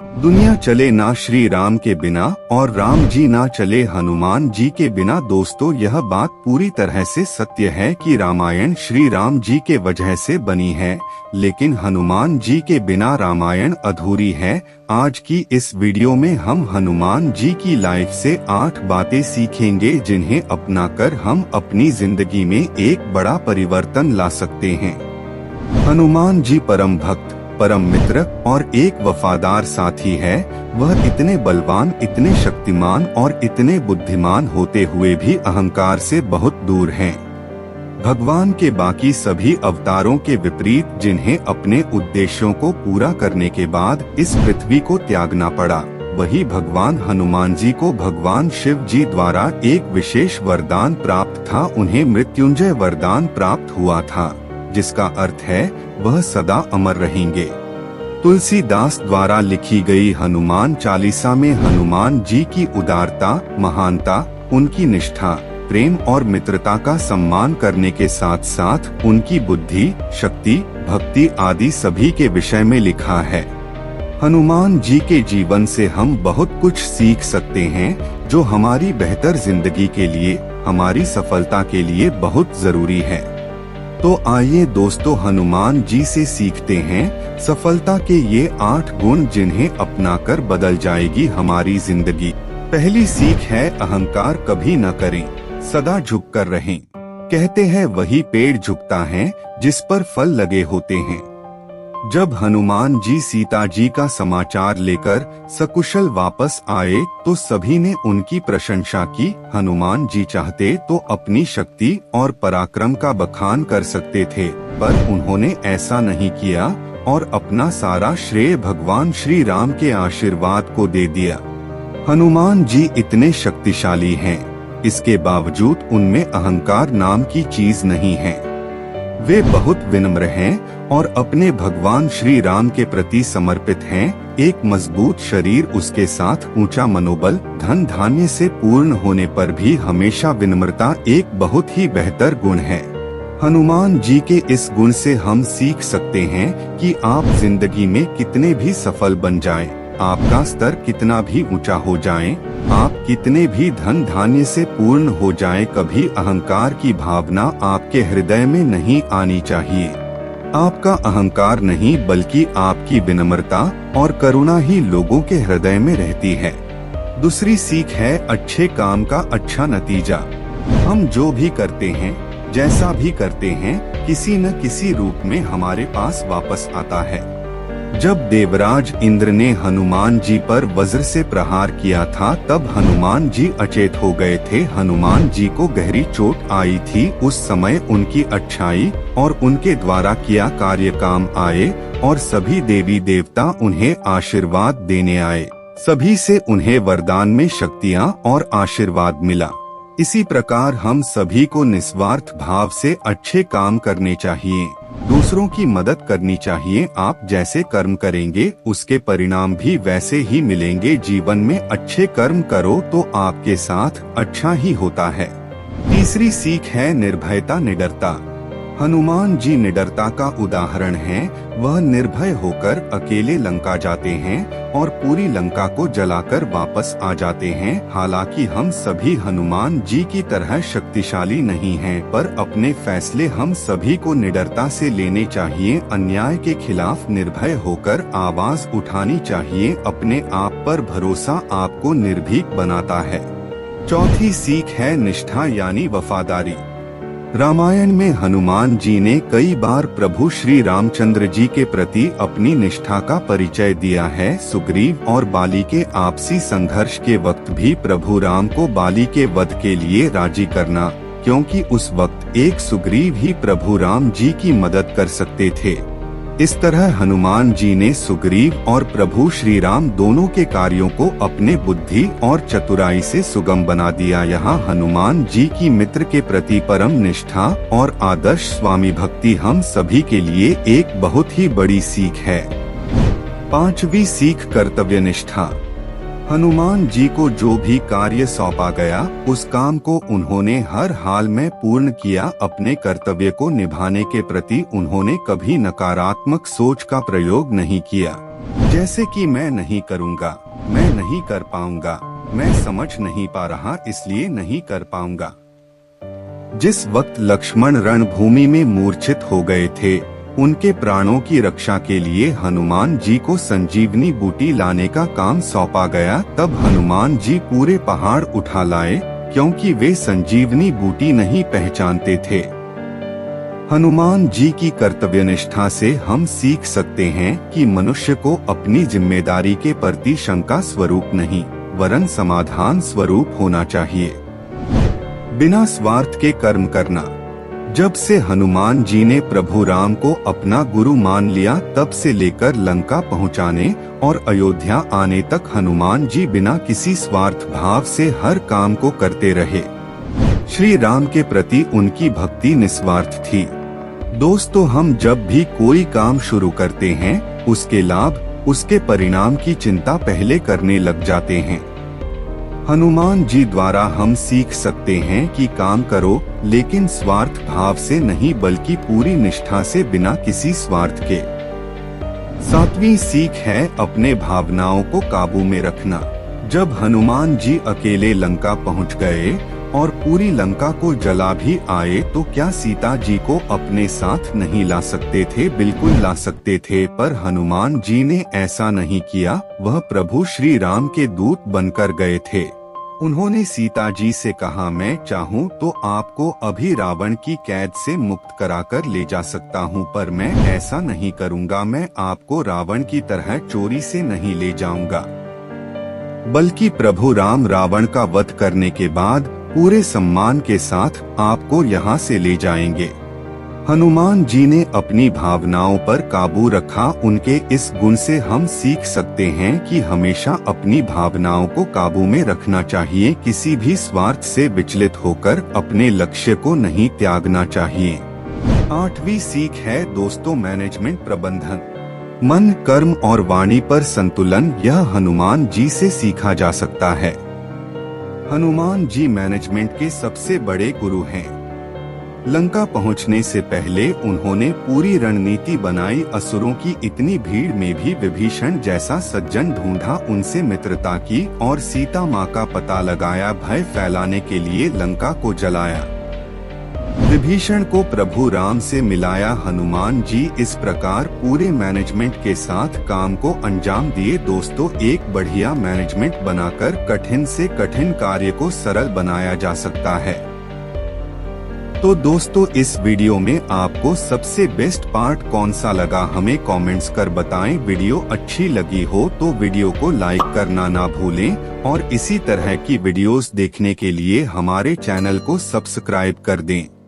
दुनिया चले ना श्री राम के बिना और राम जी ना चले हनुमान जी के बिना। दोस्तों, यह बात पूरी तरह से सत्य है कि रामायण श्री राम जी के वजह से बनी है, लेकिन हनुमान जी के बिना रामायण अधूरी है। आज की इस वीडियो में हम हनुमान जी की लाइफ से 8 बातें सीखेंगे जिन्हें अपनाकर हम अपनी जिंदगी में एक बड़ा परिवर्तन ला सकते हैं। हनुमान जी परम भक्त, परम मित्र और एक वफादार साथी है। वह इतने बलवान, इतने शक्तिमान और इतने बुद्धिमान होते हुए भी अहंकार से बहुत दूर हैं। भगवान के बाकी सभी अवतारों के विपरीत, जिन्हें अपने उद्देश्यों को पूरा करने के बाद इस पृथ्वी को त्यागना पड़ा, वही भगवान हनुमान जी को भगवान शिव जी द्वारा एक विशेष वरदान प्राप्त था। उन्हें मृत्युंजय वरदान प्राप्त हुआ था, जिसका अर्थ है वह सदा अमर रहेंगे। तुलसीदास द्वारा लिखी गई हनुमान चालीसा में हनुमान जी की उदारता, महानता, उनकी निष्ठा, प्रेम और मित्रता का सम्मान करने के साथ साथ उनकी बुद्धि, शक्ति, भक्ति आदि सभी के विषय में लिखा है। हनुमान जी के जीवन से हम बहुत कुछ सीख सकते हैं, जो हमारी बेहतर जिंदगी के लिए, हमारी सफलता के लिए बहुत जरूरी है। तो आइए दोस्तों, हनुमान जी से सीखते हैं सफलता के ये 8 गुण जिन्हें अपनाकर बदल जाएगी हमारी जिंदगी। पहली सीख है, अहंकार कभी न करें, सदा झुक कर रहें। कहते हैं वही पेड़ झुकता है जिस पर फल लगे होते हैं। जब हनुमान जी सीता जी का समाचार लेकर सकुशल वापस आए तो सभी ने उनकी प्रशंसा की। हनुमान जी चाहते तो अपनी शक्ति और पराक्रम का बखान कर सकते थे, पर उन्होंने ऐसा नहीं किया और अपना सारा श्रेय भगवान श्री राम के आशीर्वाद को दे दिया। हनुमान जी इतने शक्तिशाली हैं, इसके बावजूद उनमें अहंकार नाम की चीज नहीं है। वे बहुत विनम्र हैं और अपने भगवान श्री राम के प्रति समर्पित हैं। एक मजबूत शरीर, उसके साथ ऊंचा मनोबल, धन धान्य से पूर्ण होने पर भी हमेशा विनम्रता एक बहुत ही बेहतर गुण है। हनुमान जी के इस गुण से हम सीख सकते हैं कि आप जिंदगी में कितने भी सफल बन जाएं, आपका स्तर कितना भी ऊंचा हो जाए, आप कितने भी धन धान्य से पूर्ण हो जाएं, कभी अहंकार की भावना आपके हृदय में नहीं आनी चाहिए। आपका अहंकार नहीं, बल्कि आपकी विनम्रता और करुणा ही लोगों के हृदय में रहती है। दूसरी सीख है, अच्छे काम का अच्छा नतीजा। हम जो भी करते हैं, जैसा भी करते हैं, किसी न किसी रूप में हमारे पास वापस आता है। जब देवराज इंद्र ने हनुमान जी पर वज्र से प्रहार किया था, तब हनुमान जी अचेत हो गए थे। हनुमान जी को गहरी चोट आई थी। उस समय उनकी अच्छाई और उनके द्वारा किया कार्य काम आए और सभी देवी देवता उन्हें आशीर्वाद देने आए। सभी से उन्हें वरदान में शक्तियाँ और आशीर्वाद मिला। इसी प्रकार हम सभी को निस्वार्थ भाव से अच्छे काम करने चाहिए, दूसरों की मदद करनी चाहिए। आप जैसे कर्म करेंगे, उसके परिणाम भी वैसे ही मिलेंगे। जीवन में अच्छे कर्म करो तो आपके साथ अच्छा ही होता है। तीसरी सीख है, निर्भयता, निडरता। हनुमान जी निडरता का उदाहरण हैं। वह निर्भय होकर अकेले लंका जाते हैं और पूरी लंका को जलाकर वापस आ जाते हैं। हालांकि हम सभी हनुमान जी की तरह शक्तिशाली नहीं हैं, पर अपने फैसले हम सभी को निडरता से लेने चाहिए। अन्याय के खिलाफ निर्भय होकर आवाज उठानी चाहिए। अपने आप पर भरोसा आपको निर्भीक बनाता है। चौथी सीख है, निष्ठा यानी वफादारी। रामायण में हनुमान जी ने कई बार प्रभु श्री रामचंद्र जी के प्रति अपनी निष्ठा का परिचय दिया है। सुग्रीव और बाली के आपसी संघर्ष के वक्त भी प्रभु राम को बाली के वध के लिए राजी करना, क्योंकि उस वक्त एक सुग्रीव ही प्रभु राम जी की मदद कर सकते थे। इस तरह हनुमान जी ने सुग्रीव और प्रभु श्री राम दोनों के कार्यों को अपने बुद्धि और चतुराई से सुगम बना दिया। यहाँ हनुमान जी की मित्र के प्रति परम निष्ठा और आदर्श स्वामी भक्ति हम सभी के लिए एक बहुत ही बड़ी सीख है। पांचवी सीख, कर्तव्य निष्ठा। हनुमान जी को जो भी कार्य सौंपा गया, उस काम को उन्होंने हर हाल में पूर्ण किया। अपने कर्तव्य को निभाने के प्रति उन्होंने कभी नकारात्मक सोच का प्रयोग नहीं किया। जैसे कि मैं नहीं करूँगा, मैं नहीं कर पाऊंगा, मैं समझ नहीं पा रहा इसलिए नहीं कर पाऊंगा। जिस वक्त लक्ष्मण रणभूमि में मूर्छित हो गए थे, उनके प्राणों की रक्षा के लिए हनुमान जी को संजीवनी बूटी लाने का काम सौंपा गया। तब हनुमान जी पूरे पहाड़ उठा लाए, क्योंकि वे संजीवनी बूटी नहीं पहचानते थे। हनुमान जी की कर्तव्यनिष्ठा से हम सीख सकते हैं कि मनुष्य को अपनी जिम्मेदारी के प्रति शंका स्वरूप नहीं, वरन समाधान स्वरूप होना चाहिए। बिना स्वार्थ के कर्म करना। जब से हनुमान जी ने प्रभु राम को अपना गुरु मान लिया, तब से लेकर लंका पहुंचाने और अयोध्या आने तक हनुमान जी बिना किसी स्वार्थ भाव से हर काम को करते रहे। श्री राम के प्रति उनकी भक्ति निस्वार्थ थी। दोस्तों, हम जब भी कोई काम शुरू करते हैं, उसके लाभ, उसके परिणाम की चिंता पहले करने लग जाते हैं। हनुमान जी द्वारा हम सीख सकते हैं कि काम करो, लेकिन स्वार्थ भाव से नहीं, बल्कि पूरी निष्ठा से, बिना किसी स्वार्थ के। 7वीं सीख है अपने भावनाओं को काबू में रखना। जब हनुमान जी अकेले लंका पहुंच गए और पूरी लंका को जला भी आए, तो क्या सीता जी को अपने साथ नहीं ला सकते थे? बिल्कुल ला सकते थे, पर हनुमान जी ने ऐसा नहीं किया। वह प्रभु श्री राम के दूत बनकर गए थे। उन्होंने सीता जी से कहा, मैं चाहूँ तो आपको अभी रावण की कैद से मुक्त कराकर ले जा सकता हूँ, पर मैं ऐसा नहीं करूँगा। मैं आपको रावण की तरह चोरी से नहीं ले जाऊँगा, बल्कि प्रभु राम रावण का वध करने के बाद पूरे सम्मान के साथ आपको यहाँ से ले जाएंगे। हनुमान जी ने अपनी भावनाओं पर काबू रखा। उनके इस गुण से हम सीख सकते हैं कि हमेशा अपनी भावनाओं को काबू में रखना चाहिए। किसी भी स्वार्थ से विचलित होकर अपने लक्ष्य को नहीं त्यागना चाहिए। 8वीं सीख है दोस्तों, मैनेजमेंट प्रबंधन। मन, कर्म और वाणी पर संतुलन, यह हनुमान जी से सीखा जा सकता है। हनुमान जी मैनेजमेंट के सबसे बड़े गुरु हैं। लंका पहुंचने से पहले उन्होंने पूरी रणनीति बनाई। असुरों की इतनी भीड़ में भी विभीषण जैसा सज्जन ढूंढा, उनसे मित्रता की और सीता माँ का पता लगाया। भय फैलाने के लिए लंका को जलाया। विभीषण को प्रभु राम से मिलाया। हनुमान जी इस प्रकार पूरे मैनेजमेंट के साथ काम को अंजाम दिए। दोस्तों, एक बढ़िया मैनेजमेंट बनाकर कठिन से कठिन कार्य को सरल बनाया जा सकता है। तो दोस्तों, इस वीडियो में आपको सबसे बेस्ट पार्ट कौन सा लगा, हमें कमेंट्स कर बताएं। वीडियो अच्छी लगी हो तो वीडियो को लाइक करना ना भूलें और इसी तरह की वीडियोस देखने के लिए हमारे चैनल को सब्सक्राइब कर दें।